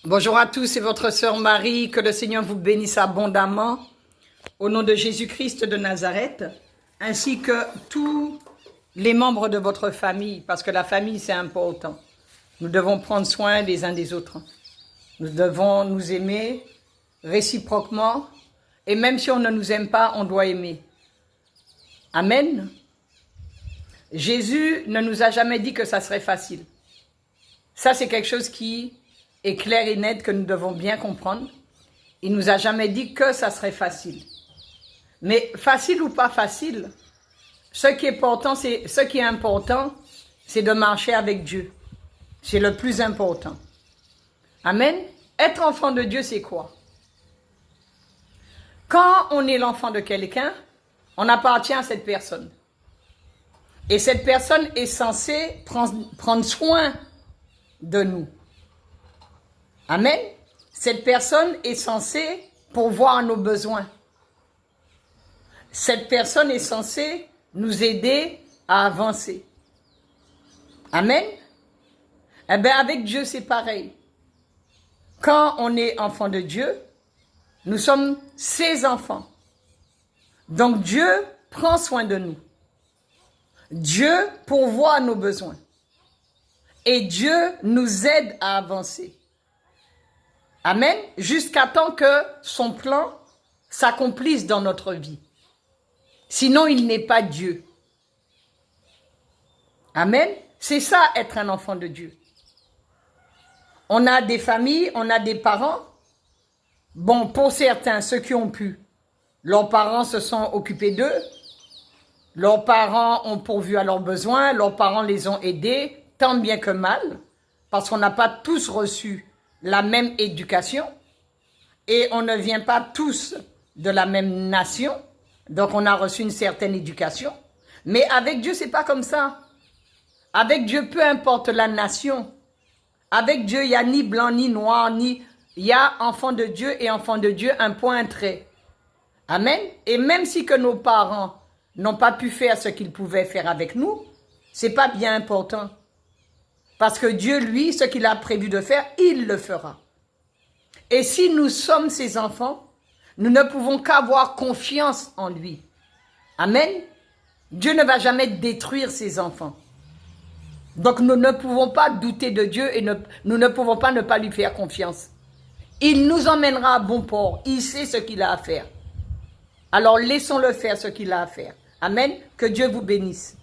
Bonjour à tous, c'est votre sœur Marie, que le Seigneur vous bénisse abondamment, au nom de Jésus-Christ de Nazareth, ainsi que tous les membres de votre famille, parce que la famille c'est important. Nous devons prendre soin les uns des autres. Nous devons nous aimer réciproquement, et même si on ne nous aime pas, on doit aimer. Amen. Jésus ne nous a jamais dit que ça serait facile. Ça, c'est quelque chose qui est clair et net, que nous devons bien comprendre. Il nous a jamais dit que ça serait facile. Mais facile ou pas facile, ce qui est important, c'est de marcher avec Dieu. C'est le plus important. Amen. Être enfant de Dieu, c'est quoi? Quand on est l'enfant de quelqu'un, on appartient à cette personne. Et cette personne est censée prendre soin de nous. Amen. Cette personne est censée pourvoir à nos besoins. Cette personne est censée nous aider à avancer. Amen. Eh bien, avec Dieu, c'est pareil. Quand on est enfant de Dieu, nous sommes ses enfants. Donc Dieu prend soin de nous. Dieu pourvoit à nos besoins. Et Dieu nous aide à avancer. Amen. Jusqu'à temps que son plan s'accomplisse dans notre vie. Sinon, il n'est pas Dieu. Amen. C'est ça, être un enfant de Dieu. On a des familles, on a des parents. Bon, pour certains, ceux qui ont pu, leurs parents se sont occupés d'eux. Leurs parents ont pourvu à leurs besoins. Leurs parents les ont aidés, tant bien que mal. Parce qu'on n'a pas tous reçu la même éducation. Et on ne vient pas tous de la même nation. Donc on a reçu une certaine éducation. Mais avec Dieu, c'est pas comme ça. Avec Dieu, peu importe la nation. Avec Dieu, il n'y a ni blanc, ni noir, il y a enfant de Dieu et enfant de Dieu, un point, un trait. Amen. Et même si que nos parents n'ont pas pu faire ce qu'ils pouvaient faire avec nous, c'est pas bien important. Parce que Dieu, lui, ce qu'il a prévu de faire, il le fera. Et si nous sommes ses enfants, nous ne pouvons qu'avoir confiance en lui. Amen. Dieu ne va jamais détruire ses enfants. Donc nous ne pouvons pas douter de Dieu et nous ne pouvons pas ne pas lui faire confiance. Il nous emmènera à bon port. Il sait ce qu'il a à faire. Alors laissons-le faire ce qu'il a à faire. Amen. Que Dieu vous bénisse.